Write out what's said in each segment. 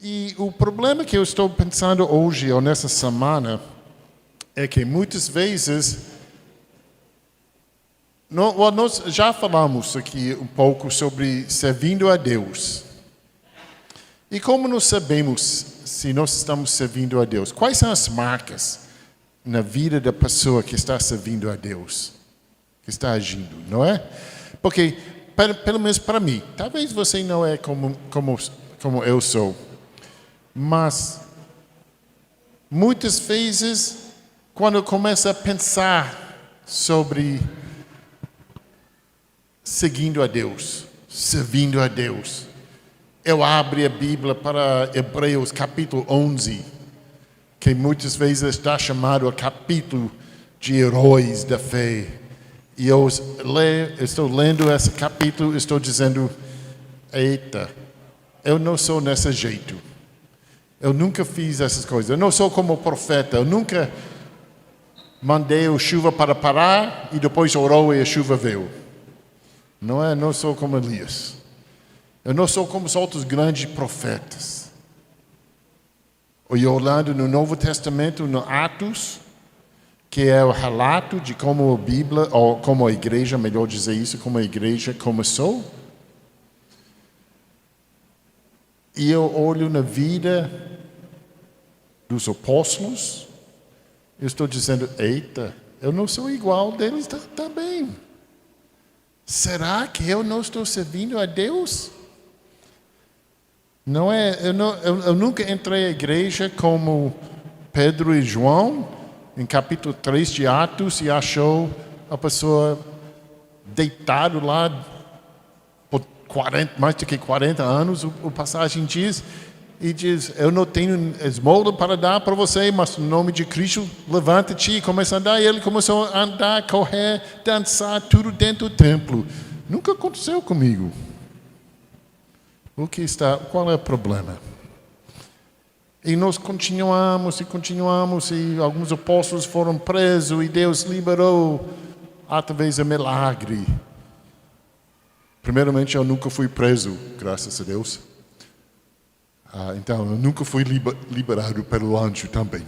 E o problema que eu estou pensando hoje, ou nessa semana, é que muitas vezes nós já falamos aqui um pouco sobre servindo a Deus. E como nós sabemos se nós estamos servindo a Deus? Quais são as marcas na vida da pessoa que está servindo a Deus? Que está agindo, não é? Porque, pelo menos para mim, talvez você não é como eu sou, mas muitas vezes, quando eu começo a pensar sobre seguindo a Deus, servindo a Deus, eu abro a Bíblia para Hebreus capítulo 11, que muitas vezes está chamado o capítulo de heróis da fé. E eu estou lendo esse capítulo e estou dizendo, eita, eu não sou desse jeito. Eu nunca fiz essas coisas. Eu não sou como profeta. Eu nunca mandei a chuva para parar e depois orou e a chuva veio. Não sou como Elias. Eu não sou como os outros grandes profetas. E olhando no Novo Testamento, no Atos, que é o relato de como a Bíblia, ou como a igreja, melhor dizer isso, como a igreja começou. E eu olho na vida dos apóstolos, eu estou dizendo, eita, eu não sou igual deles também. Será que eu não estou servindo a Deus? Não é, eu nunca entrei à igreja como Pedro e João, em capítulo 3 de Atos, e achou a pessoa deitado lá por mais do que 40 anos, o passagem diz, e diz, eu não tenho esmola para dar para você, mas no nome de Cristo, levanta-te e começa a andar. E ele começou a andar, correr, dançar, tudo dentro do templo. Nunca aconteceu comigo. Qual é o problema? E nós continuamos, e alguns apóstolos foram presos, e Deus liberou através do milagre. Primeiramente, eu nunca fui preso, graças a Deus. Então, eu nunca fui liberado pelo anjo também.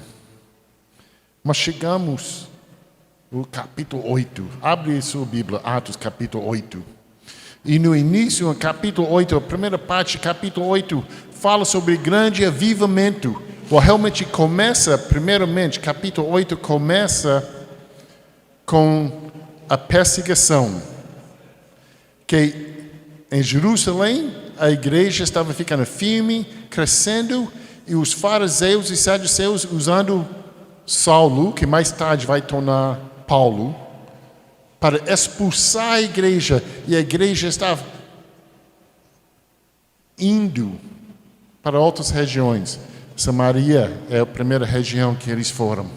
Mas chegamos no capítulo 8. Abre a sua Bíblia, Atos capítulo 8. E no início, no capítulo 8, a primeira parte, capítulo 8, fala sobre grande avivamento. Ou realmente começa, primeiramente, capítulo 8 começa com a perseguição. Que em Jerusalém, a igreja estava ficando firme, crescendo, e os fariseus e saduceus usando Saulo, que mais tarde vai tornar Paulo, para expulsar a igreja. E a igreja estava indo para outras regiões. Samaria é a primeira região que eles foram.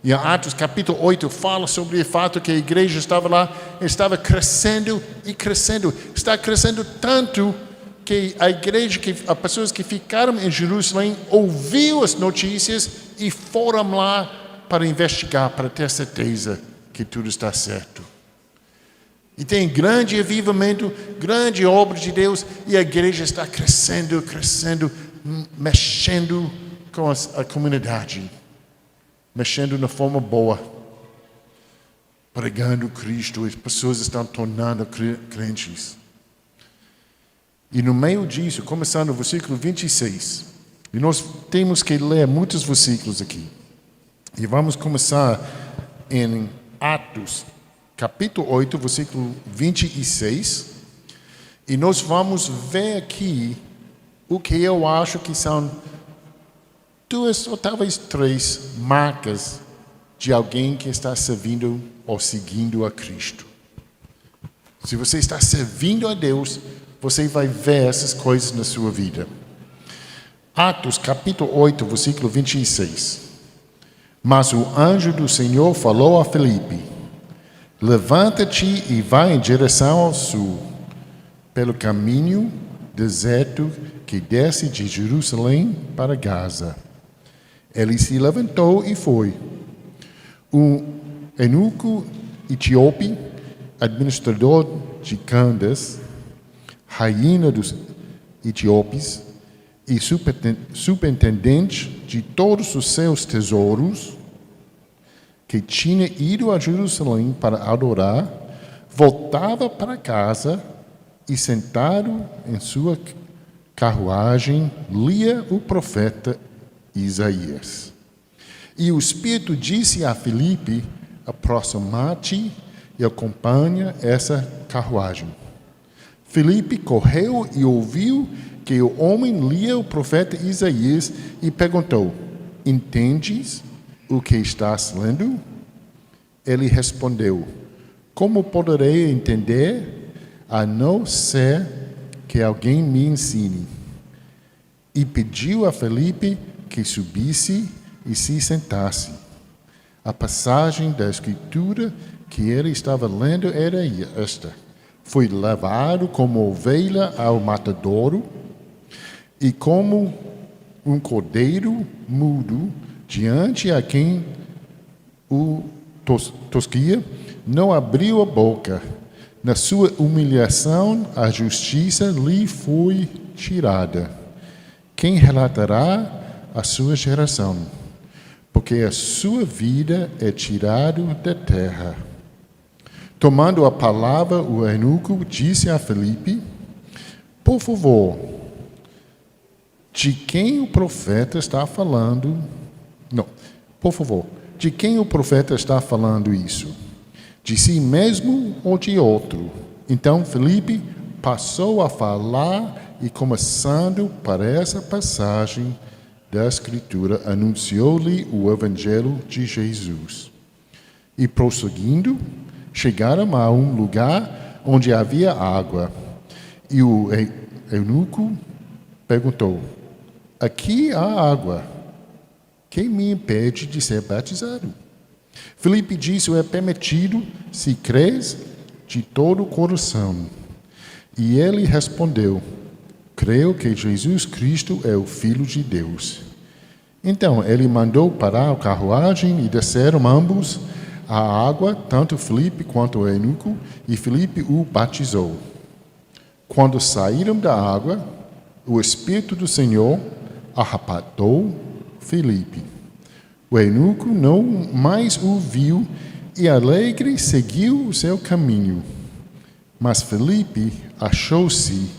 E em Atos capítulo 8 fala sobre o fato que a igreja estava lá, estava crescendo e crescendo. Está crescendo tanto que a igreja, as pessoas que ficaram em Jerusalém, ouviu as notícias e foram lá para investigar, para ter certeza que tudo está certo. E tem grande avivamento, grande obra de Deus, e a igreja está crescendo, mexendo com a comunidade, mexendo na forma boa, pregando Cristo, as pessoas estão tornando crentes. E no meio disso, começando no versículo 26, e nós temos que ler muitos versículos aqui, e vamos começar em Atos capítulo 8, versículo 26, e nós vamos ver aqui o que eu acho que são 2 ou talvez 3 marcas de alguém que está servindo ou seguindo a Cristo. Se você está servindo a Deus, você vai ver essas coisas na sua vida. Atos capítulo 8, versículo 26. Mas o anjo do Senhor falou a Filipe: levanta-te e vai em direção ao sul, pelo caminho deserto que desce de Jerusalém para Gaza. Ele se levantou e foi. O eunuco etíope, administrador de Candace, rainha dos etíopes, e superintendente de todos os seus tesouros, que tinha ido a Jerusalém para adorar, voltava para casa e, sentado em sua carruagem, lia o profeta Isaías. E o Espírito disse a Filipe: aproxima-te e acompanha essa carruagem. Filipe correu e ouviu que o homem lia o profeta Isaías e perguntou: entendes o que estás lendo? Ele respondeu: como poderei entender, a não ser que alguém me ensine? E pediu a Filipe que subisse e se sentasse. A passagem da Escritura que ele estava lendo era esta: foi levado como ovelha ao matadouro, e como um cordeiro mudo diante a quem o tosquia, não abriu a boca. Na sua humilhação, a justiça lhe foi tirada. Quem relatará a sua geração? Porque a sua vida é tirada da terra. Tomando a palavra, o eunuco disse a Filipe: por favor, de quem o profeta está falando? Não, por favor, de quem o profeta está falando isso? De si mesmo ou de outro? Então Filipe passou a falar e, começando por essa passagem da Escritura, anunciou-lhe o Evangelho de Jesus. E prosseguindo, chegaram a um lugar onde havia água. E o eunuco perguntou: aqui há água. Quem me impede de ser batizado? Filipe disse: é permitido se crês de todo o coração. E ele respondeu: creio que Jesus Cristo é o Filho de Deus. Então ele mandou parar a carruagem e desceram ambos à água, tanto Filipe quanto o eunuco, e Filipe o batizou. Quando saíram da água, o Espírito do Senhor arrebatou Filipe. O eunuco não mais o viu e, alegre, seguiu o seu caminho. Mas Filipe achou-se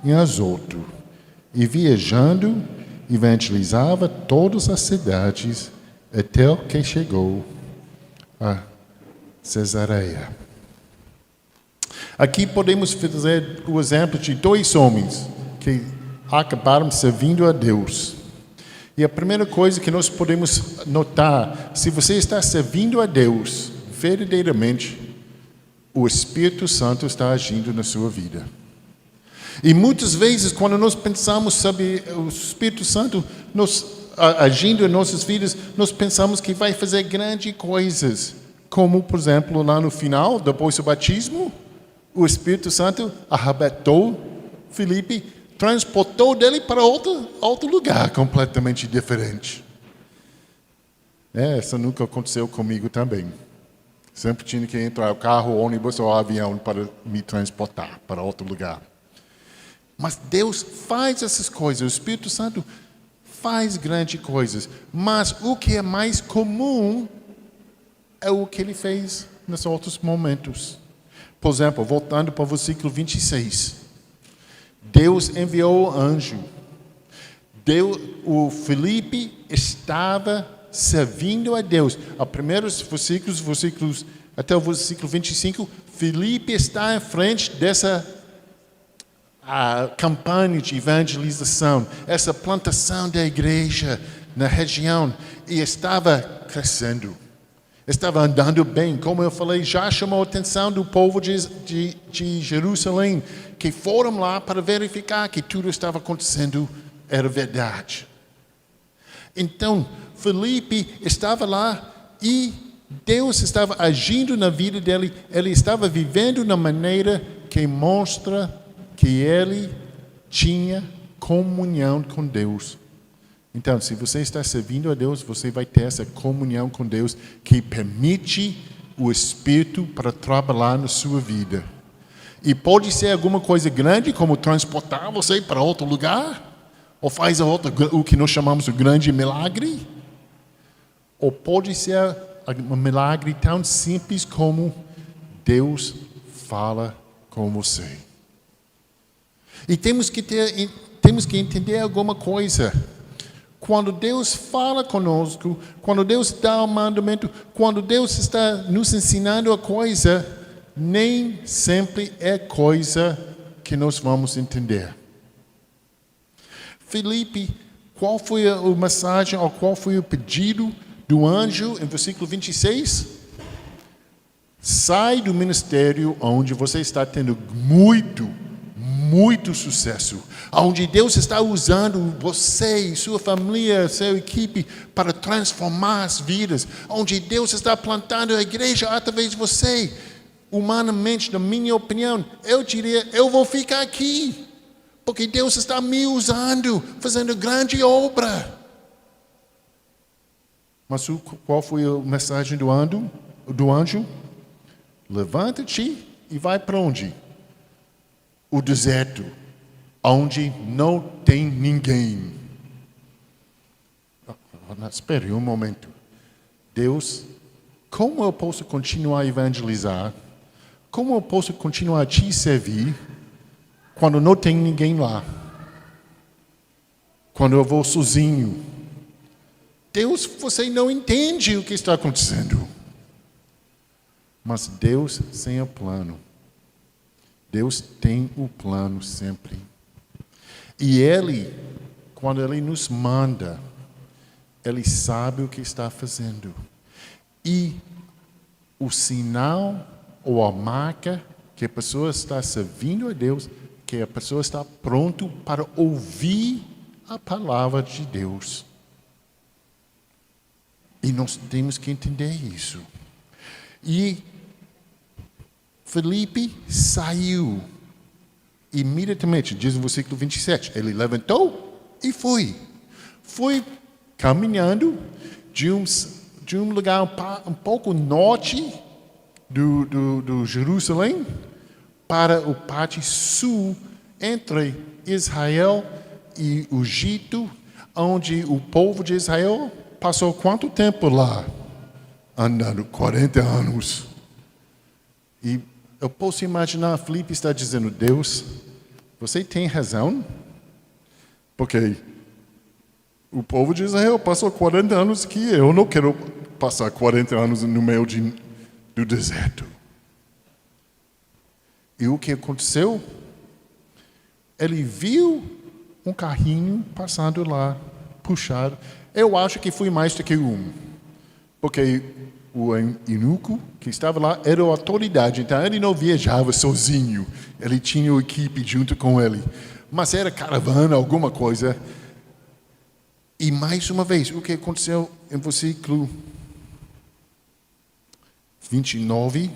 em Azoto e, viajando, evangelizava todas as cidades até que chegou a Cesareia. Aqui podemos fazer o exemplo de dois homens que acabaram servindo a Deus. E a primeira coisa que nós podemos notar, se você está servindo a Deus verdadeiramente, o Espírito Santo está agindo na sua vida. E muitas vezes, quando nós pensamos sobre o Espírito Santo agindo em nossas vidas, nós pensamos que vai fazer grandes coisas. Como, por exemplo, lá no final, depois do batismo, o Espírito Santo arrebatou Filipe, transportou dele para outro lugar completamente diferente. Isso nunca aconteceu comigo também. Sempre tinha que entrar no carro, ônibus ou avião para me transportar para outro lugar. Mas Deus faz essas coisas, o Espírito Santo faz grandes coisas. Mas o que é mais comum é o que ele fez nos outros momentos. Por exemplo, voltando para o versículo 26. Deus enviou o anjo. O Filipe estava servindo a Deus. Os primeiros versículos até o versículo 25, Filipe está em frente dessa campanha de evangelização, essa plantação da igreja na região, e estava crescendo. Estava andando bem, como eu falei, já chamou a atenção do povo de Jerusalém, que foram lá para verificar que tudo estava acontecendo era verdade. Então, Filipe estava lá e Deus estava agindo na vida dele, ele estava vivendo de maneira que mostra que ele tinha comunhão com Deus. Então, se você está servindo a Deus, você vai ter essa comunhão com Deus que permite o Espírito para trabalhar na sua vida. E pode ser alguma coisa grande, como transportar você para outro lugar, Ou faz a outra, o que nós chamamos de grande milagre? Ou pode ser um milagre tão simples como Deus fala com você. E temos que entender alguma coisa. Quando Deus fala conosco, quando Deus dá um mandamento, quando Deus está nos ensinando a coisa, nem sempre é coisa que nós vamos entender. Filipe, qual foi a mensagem, ou qual foi o pedido do anjo em versículo 26? Sai do ministério onde você está tendo muito sucesso, onde Deus está usando você e sua família, sua equipe para transformar as vidas, onde Deus está plantando a igreja através de você. Humanamente, na minha opinião, eu diria, eu vou ficar aqui, porque Deus está me usando, fazendo grande obra. Mas qual foi a mensagem do anjo? Levanta-te e vai para onde? O deserto, onde não tem ninguém. Espere um momento. Deus, como eu posso continuar a evangelizar? Como eu posso continuar a te servir quando não tem ninguém lá? Quando eu vou sozinho? Deus, você não entende o que está acontecendo. Mas Deus tem o plano. Deus tem o plano sempre. E Ele, quando Ele nos manda, Ele sabe o que está fazendo. E o sinal ou a marca que a pessoa está servindo a Deus, que a pessoa está pronto para ouvir a palavra de Deus. E nós temos que entender isso. E Filipe saiu imediatamente, diz no versículo 27. Ele levantou e foi. Foi caminhando de um lugar um pouco norte do Jerusalém para o parte sul entre Israel e o Egito, onde o povo de Israel passou quanto tempo lá? Andando 40 anos. E eu posso imaginar Filipe está dizendo, Deus, você tem razão, porque o povo de Israel passou 40 anos aqui, eu não quero passar 40 anos no meio do deserto. E o que aconteceu? Ele viu um carrinho passando lá, puxado. Eu acho que foi mais do que um, porque o eunuco que estava lá era a autoridade, então ele não viajava sozinho, ele tinha uma equipe junto com ele, mas era caravana, alguma coisa. E mais uma vez, o que aconteceu em versículo 29,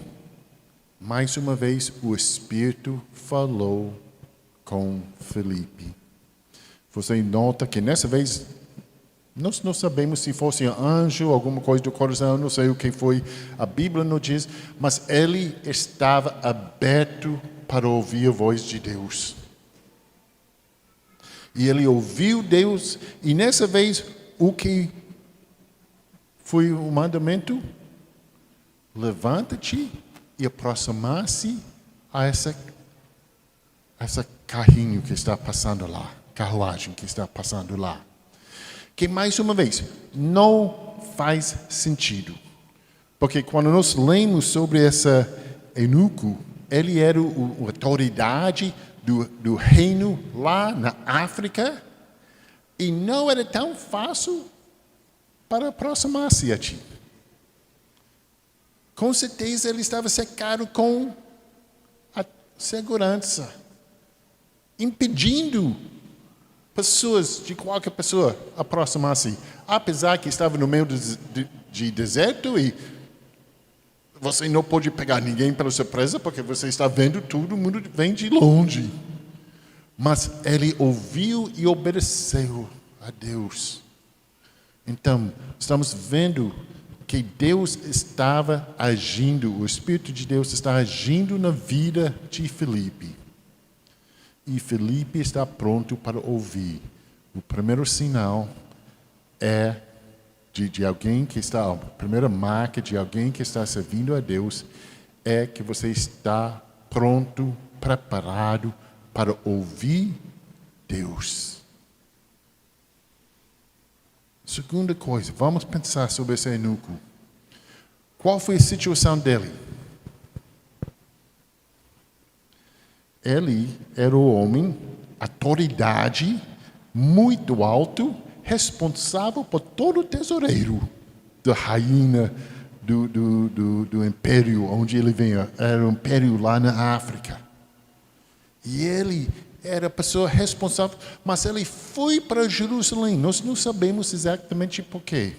mais uma vez o Espírito falou com Filipe. Você nota que nessa vez, nós não sabemos se fosse um anjo, alguma coisa do coração, não sei o que foi, a Bíblia não diz, mas ele estava aberto para ouvir a voz de Deus. E ele ouviu Deus, e nessa vez, o que foi o mandamento? Levanta-te e aproximar-se a essa carrinho que está passando lá, carruagem que está passando lá. Que, mais uma vez, não faz sentido. Porque quando nós lemos sobre esse eunuco, ele era a autoridade do reino lá na África, e não era tão fácil para aproximar-se a ti. Com certeza ele estava cercado com a segurança, impedindo pessoas, de qualquer pessoa, aproximar-se. Apesar que estava no meio de deserto e você não pode pegar ninguém pela surpresa, porque você está vendo tudo, o mundo vem de longe. Mas ele ouviu e obedeceu a Deus. Então, estamos vendo que Deus estava agindo, o Espírito de Deus está agindo na vida de Filipe. E Filipe está pronto para ouvir. O primeiro sinal é de alguém que está, a primeira marca de alguém que está servindo a Deus é que você está pronto, preparado para ouvir Deus. Segunda coisa, vamos pensar sobre esse eunuco. Qual foi a situação dele? Ele era o homem, autoridade, muito alto, responsável por todo o tesoureiro da rainha do império onde ele vinha. Era um império lá na África. E ele era a pessoa responsável, mas ele foi para Jerusalém. Nós não sabemos exatamente por quê.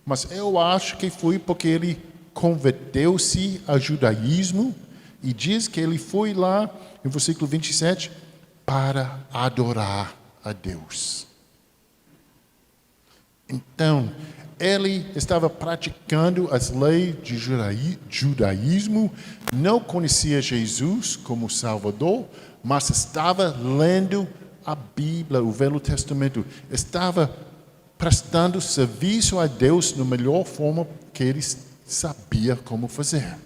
Mas eu acho que foi porque ele converteu-se ao judaísmo e diz que ele foi lá, no versículo 27, para adorar a Deus. Então, ele estava praticando as leis de judaísmo, não conhecia Jesus como Salvador, mas estava lendo a Bíblia, o Velho Testamento. Estava prestando serviço a Deus da melhor forma que ele sabia como fazer.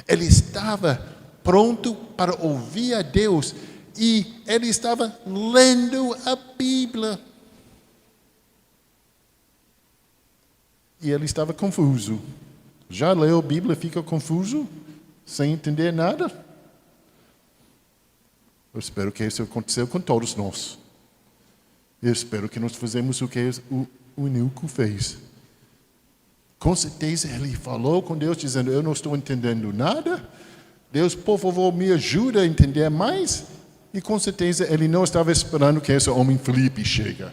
Ele estava pronto para ouvir a Deus e ele estava lendo a Bíblia. E ele estava confuso. Já leu a Bíblia e fica confuso? Sem entender nada? Eu espero que isso aconteceu com todos nós. Eu espero que nós fazemos o que o eunuco fez. Com certeza ele falou com Deus dizendo, eu não estou entendendo nada. Deus, por favor, me ajuda a entender mais. E com certeza ele não estava esperando que esse homem Filipe chegue.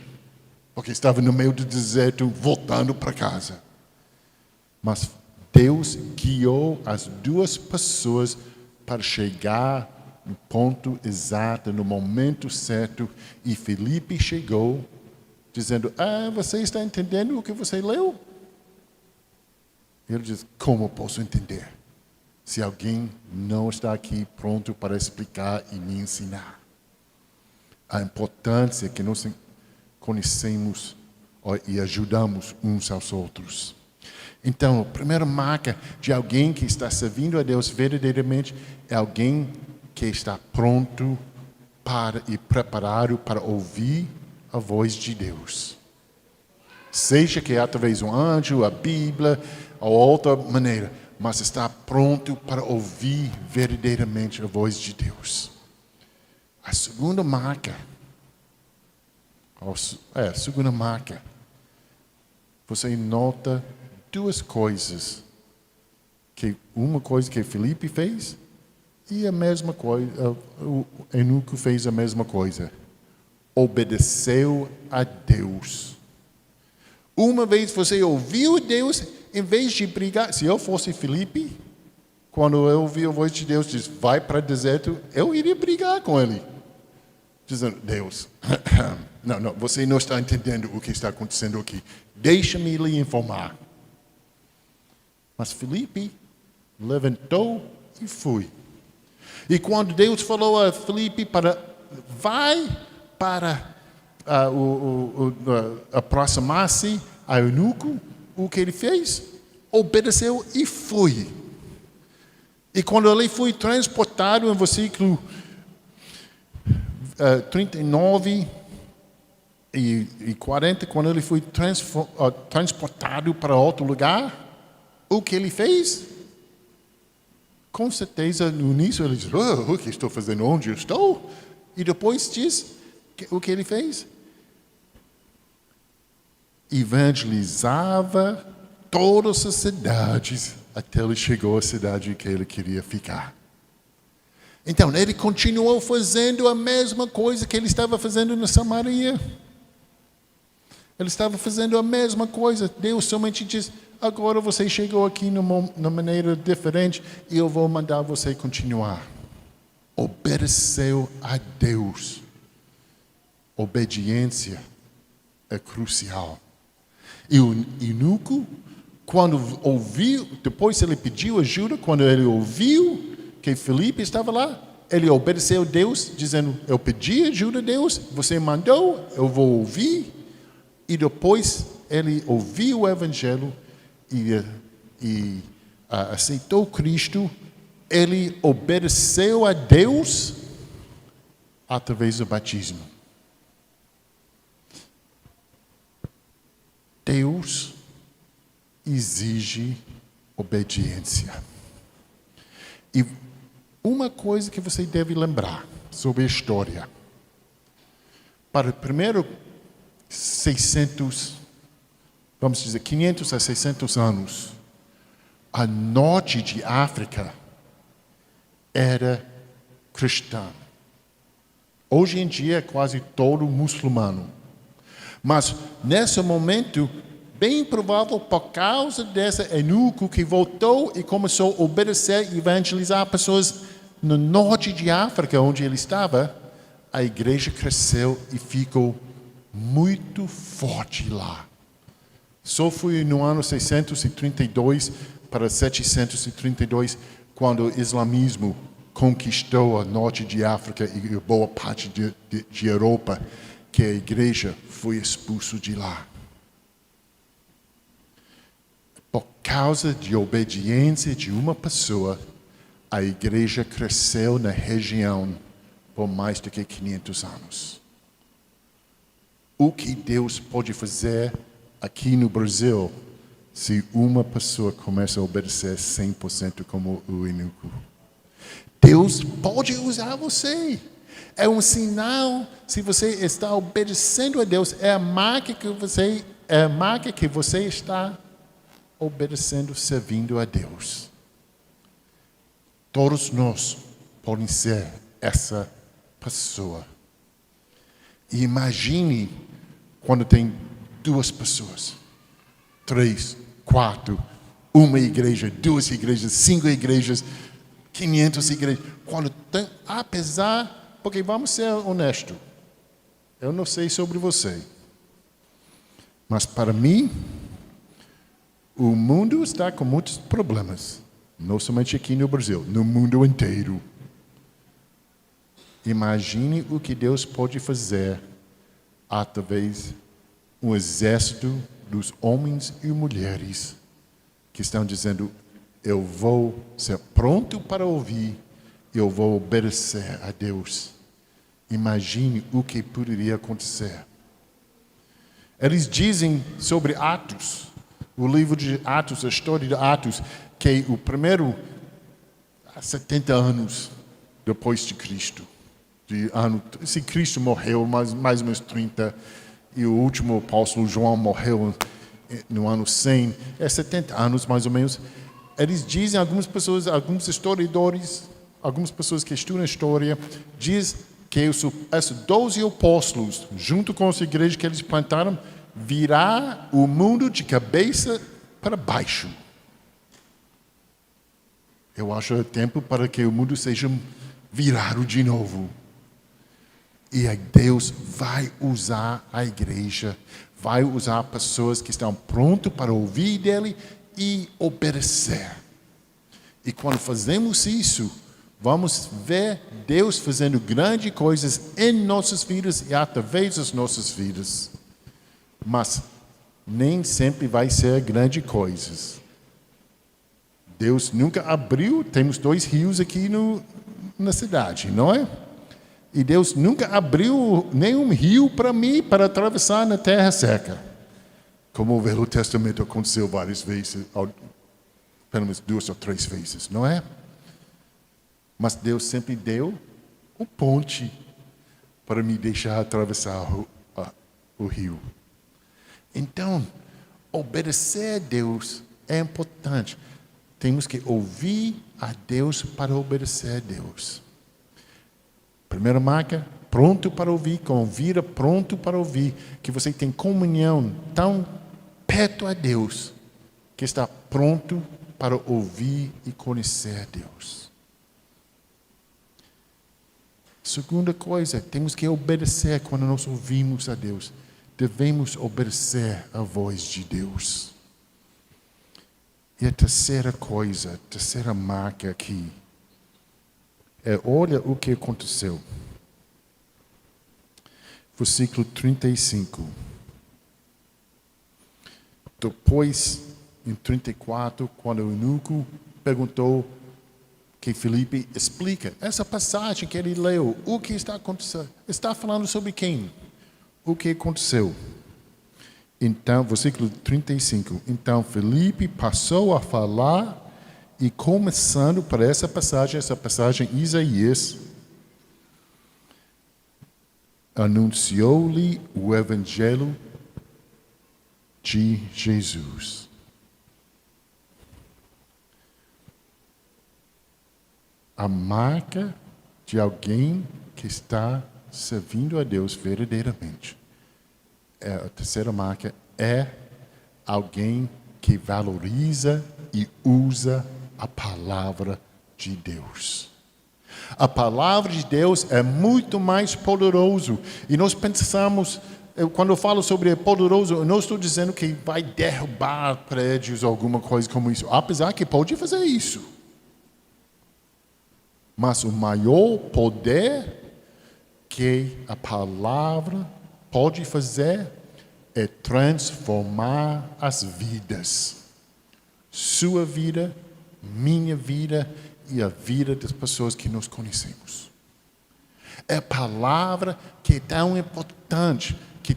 Porque estava no meio do deserto, voltando para casa. Mas Deus guiou as duas pessoas para chegar no ponto exato, no momento certo. E Filipe chegou, dizendo, você está entendendo o que você leu? Ele diz, como posso entender? Se alguém não está aqui pronto para explicar e me ensinar. A importância que nós conhecemos e ajudamos uns aos outros. Então, a primeira marca de alguém que está servindo a Deus verdadeiramente é alguém que está pronto e preparado para ouvir a voz de Deus. Seja que através de um anjo, a Bíblia, ou outra maneira, mas está pronto para ouvir verdadeiramente a voz de Deus. A segunda marca, você nota duas coisas. Uma coisa que Filipe fez e a mesma coisa, o eunuco fez a mesma coisa. Obedeceu a Deus. Uma vez você ouviu Deus, em vez de brigar, se eu fosse Filipe, quando eu ouvi a voz de Deus, diz, vai para o deserto, eu iria brigar com ele. Dizendo, Deus, não, você não está entendendo o que está acontecendo aqui. Deixa-me lhe informar. Mas Filipe levantou e foi. E quando Deus falou a Filipe vai para aproximar-se a eunuco, o que ele fez? Obedeceu e foi. E quando ele foi transportado, no versículo 39 e 40, quando ele foi transportado para outro lugar, o que ele fez? Com certeza, no início ele diz, o que estou fazendo? Onde eu estou? E depois diz, o que ele fez? Evangelizava todas as cidades até ele chegou à cidade que ele queria ficar. Então, ele continuou fazendo a mesma coisa que ele estava fazendo na Samaria. Ele estava fazendo a mesma coisa. Deus somente diz, agora você chegou aqui numa maneira diferente e eu vou mandar você continuar. Obedeceu a Deus. Obediência é crucial. E o eunuco, quando ouviu, depois ele pediu ajuda, quando ele ouviu que Filipe estava lá, Ele obedeceu a Deus, dizendo, eu pedi ajuda a Deus, você mandou, eu vou ouvir. E depois ele ouviu o Evangelho e aceitou Cristo. Ele obedeceu a Deus através do batismo. Deus exige obediência. E uma coisa que você deve lembrar sobre a história. Para o primeiro 600, vamos dizer, 500 a 600 anos, a norte de África era cristã. Hoje em dia é quase todo muçulmano. Mas, nesse momento, bem provável, por causa desse eunuco que voltou e começou a obedecer e evangelizar pessoas no norte de África, onde ele estava, a igreja cresceu e ficou muito forte lá. Só foi no ano 632 para 732, quando o islamismo conquistou o norte de África e boa parte de Europa, que a igreja foi expulsa de lá. Por causa de obediência de uma pessoa, a igreja cresceu na região por mais do que 500 anos. O que Deus pode fazer aqui no Brasil se uma pessoa começa a obedecer 100% como o eunuco? Deus pode usar você. É um sinal, se você está obedecendo a Deus, é a marca que você está obedecendo, servindo a Deus. Todos nós podemos ser essa pessoa. E imagine quando tem 2 pessoas, 3, 4, uma igreja, 2 igrejas, 5 igrejas, 500 igrejas. Quando tem, apesar, porque vamos ser honestos, eu não sei sobre você, mas para mim, o mundo está com muitos problemas, não somente aqui no Brasil, no mundo inteiro. Imagine o que Deus pode fazer através do exército dos homens e mulheres que estão dizendo, eu vou ser pronto para ouvir, eu vou obedecer a Deus. Imagine o que poderia acontecer. Eles dizem sobre Atos, o livro de Atos, a história de Atos, que o primeiro, há 70 anos depois de Cristo, se Cristo morreu, mais ou menos 30, e o último apóstolo João morreu no ano 100, é 70 anos mais ou menos. Eles dizem, algumas pessoas, alguns historiadores, algumas pessoas que estudam história, dizem que esses 12 apóstolos, junto com essa igreja que eles plantaram, virá o mundo de cabeça para baixo. Eu acho que é tempo para que o mundo seja virado de novo. E Deus vai usar a igreja, vai usar pessoas que estão prontas para ouvir dele e obedecer. E quando fazemos isso, vamos ver Deus fazendo grandes coisas em nossas vidas e através das nossas vidas. Mas nem sempre vai ser grandes coisas. Deus nunca abriu, temos 2 rios aqui na cidade, não é? E Deus nunca abriu nenhum rio para mim para atravessar na terra seca. Como o Velho Testamento aconteceu várias vezes, pelo menos 2 ou 3 vezes, não é? Mas Deus sempre deu o ponte para me deixar atravessar o rio. Então, obedecer a Deus é importante. Temos que ouvir a Deus para obedecer a Deus. Primeira marca, pronto para ouvir, com vida pronto para ouvir, que você tem comunhão tão perto a Deus, que está pronto para ouvir e conhecer a Deus. Segunda coisa, temos que obedecer quando nós ouvimos a Deus. Devemos obedecer a voz de Deus. E a terceira coisa, a terceira marca aqui, Olha o que aconteceu. Versículo 35. Depois, em 34, quando o eunuco perguntou que Filipe explica essa passagem que ele leu, o que está acontecendo? Está falando sobre quem? O que aconteceu? Então, versículo 35. Então, Filipe passou a falar e começando por essa passagem Isaías, anunciou-lhe o evangelho de Jesus. A marca de alguém que está servindo a Deus verdadeiramente. A terceira marca é alguém que valoriza e usa a palavra de Deus. A palavra de Deus é muito mais poderoso. E nós pensamos, quando eu falo sobre poderoso, eu não estou dizendo que vai derrubar prédios ou alguma coisa como isso. Apesar que pode fazer isso. Mas o maior poder que a palavra pode fazer é transformar as vidas. Sua vida, minha vida e a vida das pessoas que nós conhecemos. É a palavra que é tão importante, que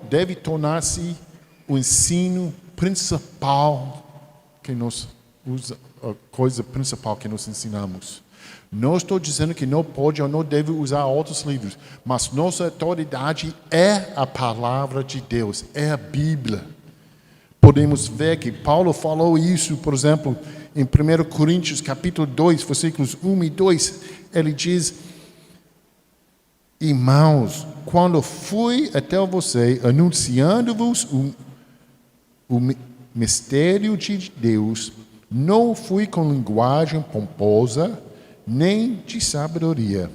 deve tornar-se o ensino principal que nós usa, a coisa principal que nós ensinamos. Não estou dizendo que não pode ou não deve usar outros livros, mas nossa autoridade é a palavra de Deus, é a Bíblia. Podemos ver que Paulo falou isso, por exemplo, em 1 Coríntios capítulo 2, versículos 1 e 2, ele diz: irmãos, quando fui até você anunciando-vos o mistério de Deus, não fui com linguagem pomposa, nem de sabedoria,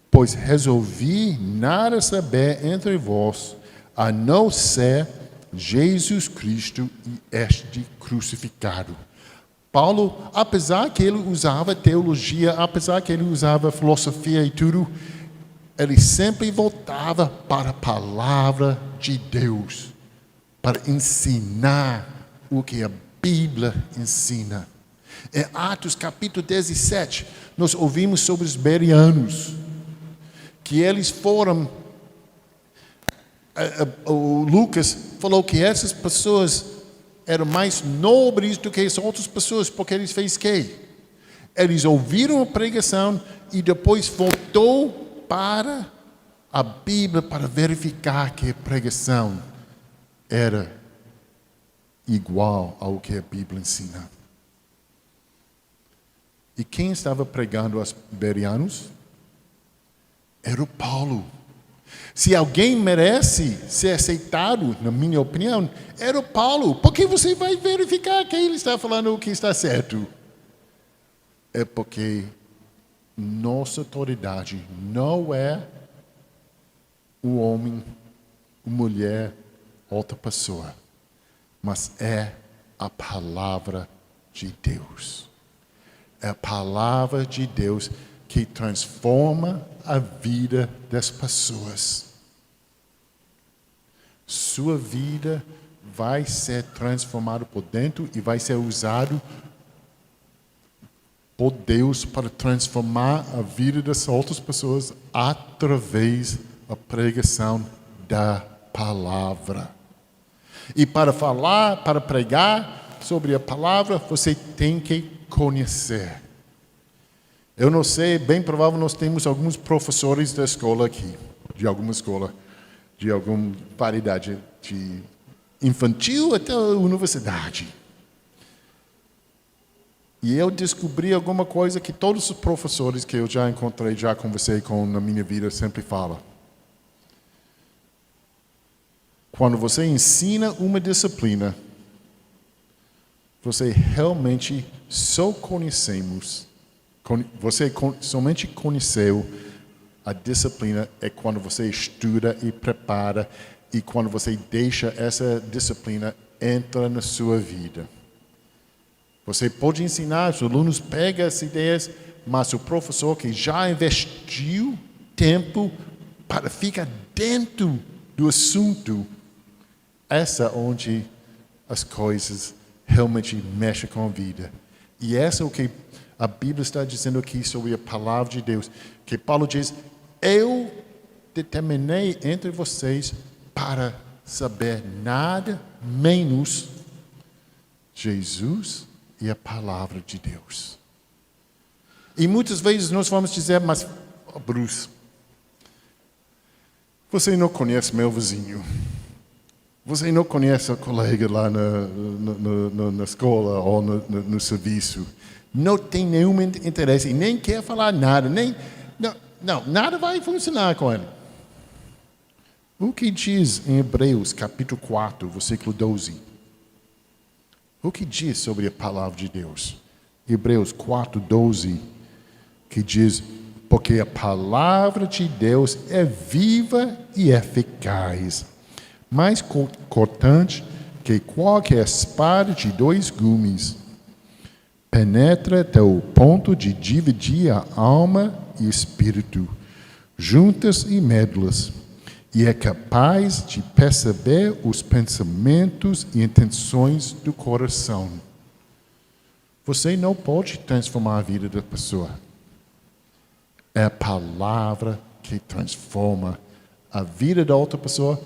pois resolvi nada saber entre vós, a não ser Jesus Cristo e este crucificado. Paulo, apesar que ele usava teologia, apesar que ele usava filosofia e tudo, ele sempre voltava para a palavra de Deus, para ensinar o que a Bíblia ensina. Em Atos capítulo 17, nós ouvimos sobre os bereanos, que eles foram, o Lucas falou que essas pessoas eram mais nobres do que as outras pessoas, porque eles fez o quê? Eles ouviram a pregação e depois voltou para a Bíblia para verificar que a pregação era igual ao que a Bíblia ensina. E quem estava pregando aos bereanos? Era o Paulo. Se alguém merece ser aceitado, na minha opinião, era o Paulo. Porque você vai verificar que ele está falando o que está certo. É porque nossa autoridade não é o homem, a mulher, outra pessoa, mas é a palavra de Deus. É a palavra de Deus que transforma a vida das pessoas. Sua vida vai ser transformada por dentro e vai ser usado por Deus para transformar a vida das outras pessoas através da pregação da palavra. E para falar, para pregar sobre a palavra, você tem que conhecer. Eu não sei, bem provável nós temos alguns professores da escola aqui, de alguma escola, de alguma variedade, de infantil até a universidade. E eu descobri alguma coisa que todos os professores que eu já encontrei, já conversei com na minha vida, sempre falam. Quando você ensina uma disciplina, você realmente só conhecemos, você somente conheceu a disciplina é quando você estuda e prepara e quando você deixa essa disciplina entrar na sua vida. Você pode ensinar, os alunos pegam as ideias, mas o professor que já investiu tempo para ficar dentro do assunto, essa é onde as coisas realmente mexem com a vida. E essa é o que a Bíblia está dizendo aqui sobre a palavra de Deus. Que Paulo diz, eu determinei entre vocês para saber nada menos Jesus e a palavra de Deus. E muitas vezes nós vamos dizer, mas Bruce, você não conhece meu vizinho. Você não conhece o colega lá na escola ou no serviço. Não tem nenhum interesse e nem quer falar nada. Nada vai funcionar com ele. O que diz em Hebreus capítulo 4, versículo 12? O que diz sobre a palavra de Deus? Hebreus 4, 12, que diz, porque a palavra de Deus é viva e eficaz, mais cortante que qualquer espada de 2 gumes, penetra até o ponto de dividir a alma e espírito, juntas e médulas, e é capaz de perceber os pensamentos e intenções do coração. Você não pode transformar a vida da pessoa. É a palavra que transforma a vida da outra pessoa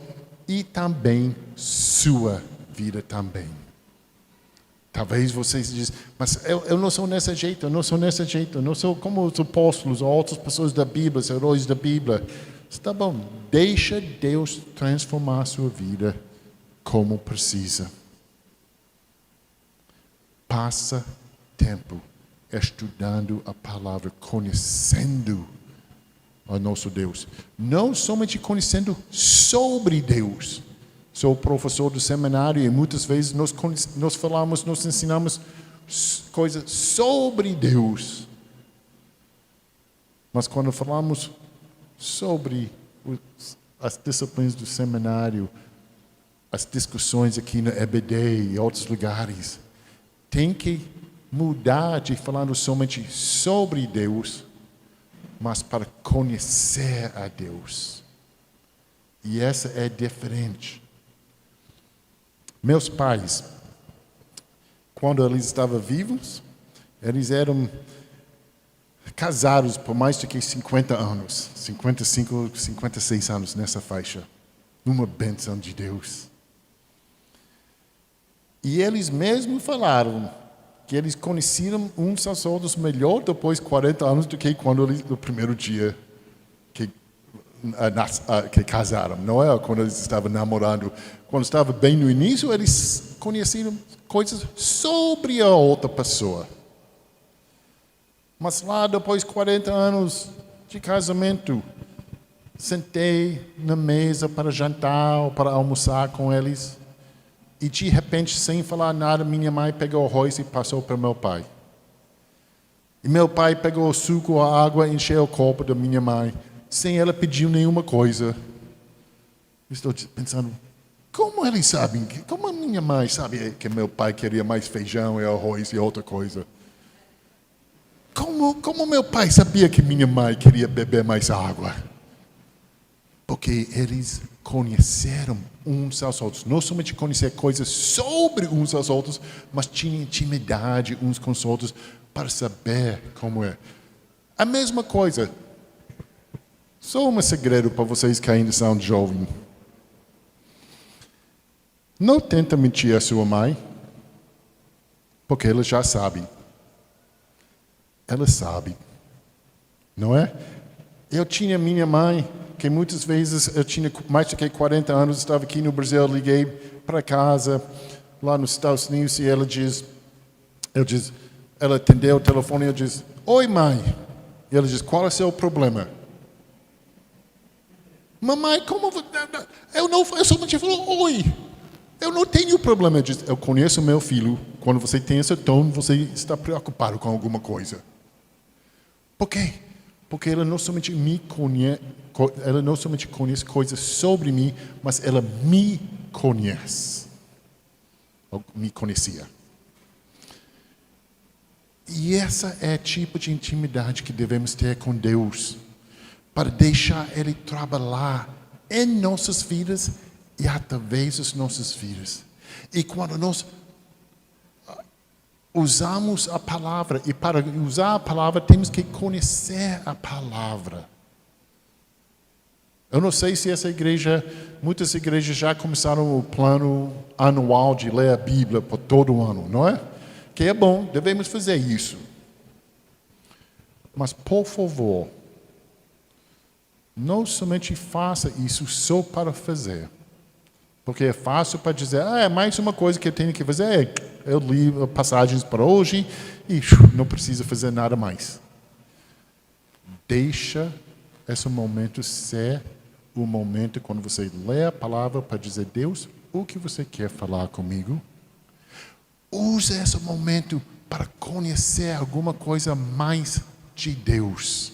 e também sua vida também. Talvez vocês dizem, mas eu não sou desse jeito, eu não sou como os apóstolos ou outras pessoas da Bíblia, os heróis da Bíblia. Está bom, deixa Deus transformar a sua vida como precisa. Passa tempo estudando a palavra, conhecendo o nosso Deus. Não somente conhecendo sobre Deus. Sou professor do seminário e muitas vezes nós falamos, nós ensinamos coisas sobre Deus. Mas quando falamos sobre as disciplinas do seminário, as discussões aqui na EBD e outros lugares, tem que mudar de falar somente sobre Deus, mas para conhecer a Deus. E essa é diferente. Meus pais, quando eles estavam vivos, eles eram casados por mais do que 50 anos, 55, 56 anos nessa faixa. Uma bênção de Deus. E eles mesmos falaram que eles conheciam uns aos outros melhor depois de 40 anos do que quando eles, no primeiro dia que casaram. Não é quando eles estavam namorando. Quando estava bem no início, eles conheciam coisas sobre a outra pessoa. Mas lá depois de 40 anos de casamento, sentei na mesa para jantar ou para almoçar com eles. E de repente, sem falar nada, minha mãe pegou o arroz e passou para meu pai. E meu pai pegou o suco, a água, encheu o copo da minha mãe, sem ela pedir nenhuma coisa. Estou pensando, como eles sabem? Como a minha mãe sabe que meu pai queria mais feijão e arroz e outra coisa? Como meu pai sabia que minha mãe queria beber mais água? Porque eles conheceram uns aos outros. Não somente conhecer coisas sobre uns aos outros, mas tinham intimidade uns com os outros para saber como é. A mesma coisa. Só um segredo para vocês que ainda são jovens. Não tenta mentir a sua mãe, porque ela já sabe. Ela sabe. Não é? Eu tinha minha mãe, que muitas vezes eu tinha mais do que 40 anos, estava aqui no Brasil, liguei para casa, lá nos Estados Unidos, e ela atendeu o telefone e eu disse, oi mãe. E ela diz, qual é o seu problema? Mamãe, como... Eu somente falo, oi. Eu não tenho problema. Eu conheço meu filho. Quando você tem esse tom, você está preocupado com alguma coisa. Por quê? Porque ela não somente conhece coisas sobre mim, mas ela me conhece. Ou me conhecia. E essa é o tipo de intimidade que devemos ter com Deus, para deixar Ele trabalhar em nossas vidas e através das nossas vidas. E quando nós usamos a palavra, e para usar a palavra temos que conhecer a palavra. Eu não sei se muitas igrejas já começaram o plano anual de ler a Bíblia por todo ano, não é? Que é bom, devemos fazer isso. Mas, por favor, não somente faça isso só para fazer. Porque é fácil para dizer, é mais uma coisa que eu tenho que fazer. Eu li passagens para hoje e não preciso fazer nada mais. Deixa esse momento ser o momento quando você lê a palavra para dizer, Deus, o que você quer falar comigo? Use esse momento para conhecer alguma coisa mais de Deus.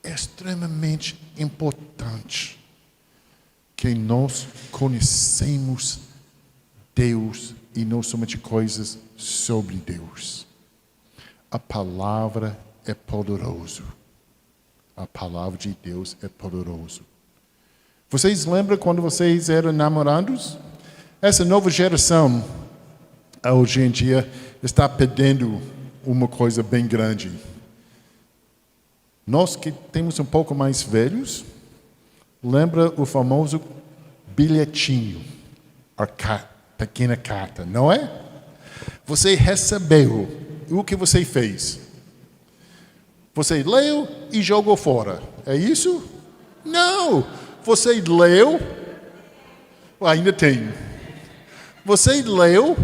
É extremamente importante que nós conhecemos Deus e não somente coisas sobre Deus. A palavra é poderosa. A palavra de Deus é poderosa. Vocês lembram quando vocês eram namorados? Essa nova geração, hoje em dia, está perdendo uma coisa bem grande. Nós que temos um pouco mais velhos, lembra o famoso bilhetinho, a pequena carta, não é? Você recebeu, o que você fez? Você leu e jogou fora, é isso? Não! Você leu, ainda tem. Você leu,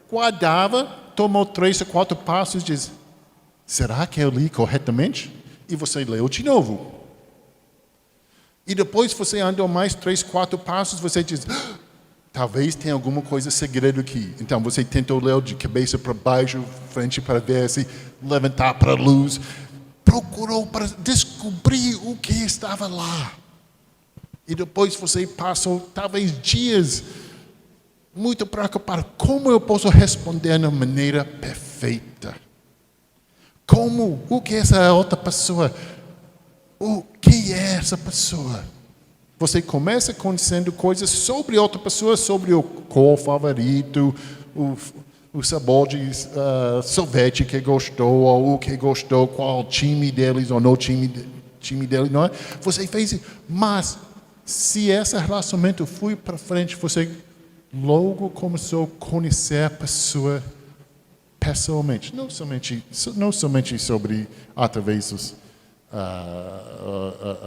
guardava, tomou 3 ou 4 passos e diz, será que eu li corretamente? E você leu de novo. E depois você andou mais 3, 4 passos, você diz, talvez tenha alguma coisa segredo aqui. Então você tentou ler de cabeça para baixo, frente para ver, se levantar para a luz. Procurou para descobrir o que estava lá. E depois você passou talvez dias muito preocupado. Como eu posso responder de maneira perfeita? Como? O que é essa outra pessoa? O que é essa pessoa? Você começa conhecendo coisas sobre outra pessoa, sobre o cor favorito, o sabor de sorvete que gostou, ou o que gostou, qual time deles ou não time deles, não é? Você fez isso. Mas, se esse relacionamento foi para frente, você logo começou a conhecer a pessoa pessoalmente, não somente sobre através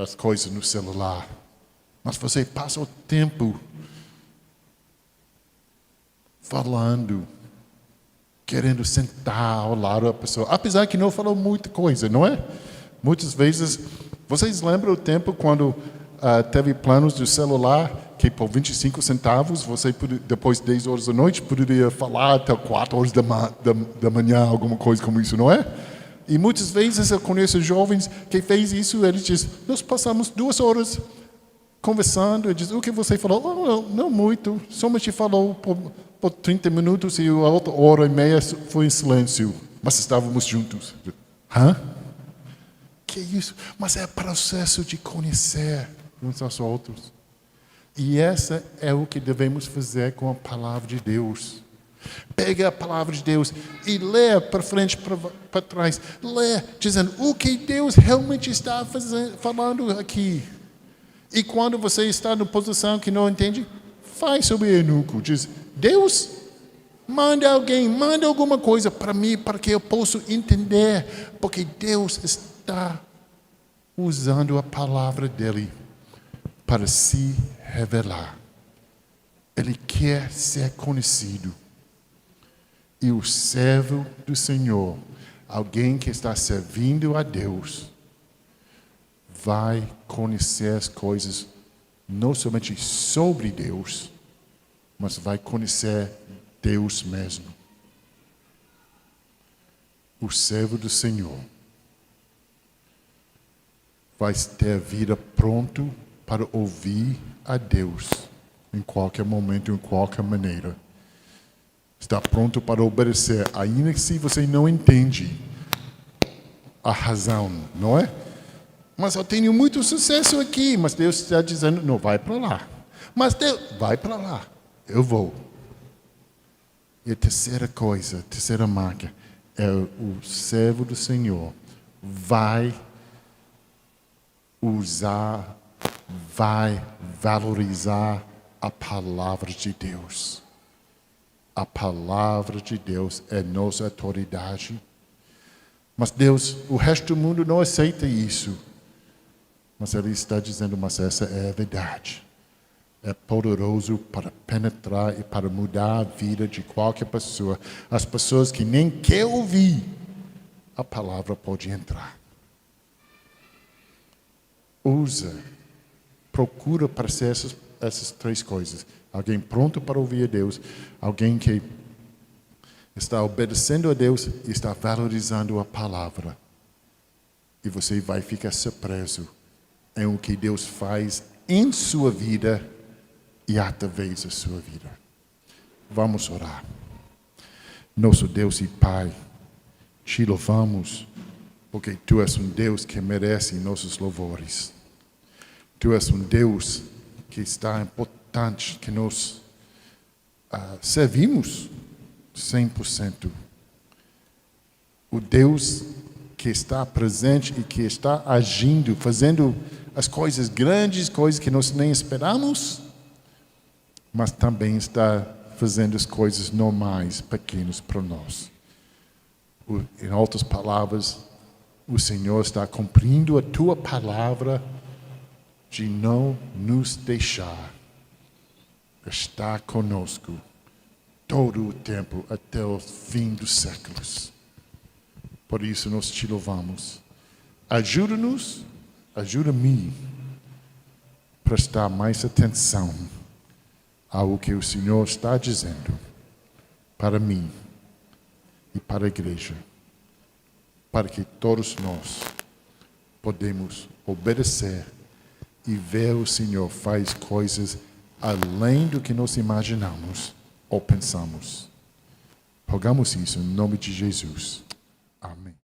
as coisas no celular, mas você passa o tempo falando, querendo sentar ao lado da pessoa, apesar que não falou muita coisa, não é? Muitas vezes, vocês lembram o tempo quando teve planos do celular que por 25 centavos você depois de 10 horas da noite poderia falar até 4 horas da manhã, alguma coisa como isso, não é? E muitas vezes eu conheço jovens que fez isso, eles dizem, nós passamos 2 horas conversando, eles dizem, o que você falou? Oh, não muito, somente falou por 30 minutos e a outra hora e meia foi em silêncio, mas estávamos juntos. Hã? Que isso? Mas é processo de conhecer uns aos outros. E essa é o que devemos fazer com a palavra de Deus. Pega a palavra de Deus e lê para frente, para trás. Lê, dizendo o que Deus realmente está falando aqui. E quando você está na posição que não entende, faz sobre eunuco. Diz, Deus, manda alguém, manda alguma coisa para mim, para que eu possa entender. Porque Deus está usando a palavra dele para se revelar. Ele quer ser conhecido. E o servo do Senhor, alguém que está servindo a Deus, vai conhecer as coisas não somente sobre Deus, mas vai conhecer Deus mesmo. O servo do Senhor vai ter a vida pronto para ouvir a Deus em qualquer momento, em qualquer maneira. Está pronto para obedecer, ainda que se você não entende a razão, não é? Mas eu tenho muito sucesso aqui, mas Deus está dizendo, não, vai para lá. Mas Deus, vai para lá, eu vou. E a terceira coisa, a terceira marca, é o servo do Senhor vai usar, vai valorizar a palavra de Deus. A palavra de Deus é nossa autoridade. Mas Deus, o resto do mundo não aceita isso. Mas Ele está dizendo, mas essa é a verdade. É poderoso para penetrar e para mudar a vida de qualquer pessoa. As pessoas que nem querem ouvir, a palavra pode entrar. Usa, procura para ser essas três coisas. Alguém pronto para ouvir a Deus, alguém que está obedecendo a Deus e está valorizando a palavra. E você vai ficar surpreso em o que Deus faz em sua vida e através da sua vida. Vamos orar. Nosso Deus e Pai, te louvamos porque Tu és um Deus que merece nossos louvores. Tu és um Deus que está importante, que nós servimos 100%. O Deus que está presente e que está agindo, fazendo as coisas grandes, coisas que nós nem esperamos, mas também está fazendo as coisas normais, pequenas para nós. Em outras palavras, o Senhor está cumprindo a Tua palavra de não nos deixar. Está conosco todo o tempo até o fim dos séculos. Por isso nós te louvamos. Ajuda-nos, ajuda-me a prestar mais atenção ao que o Senhor está dizendo para mim e para a igreja, para que todos nós podemos obedecer e ver o Senhor faz coisas além do que nós imaginamos ou pensamos. Rogamos isso em nome de Jesus. Amém.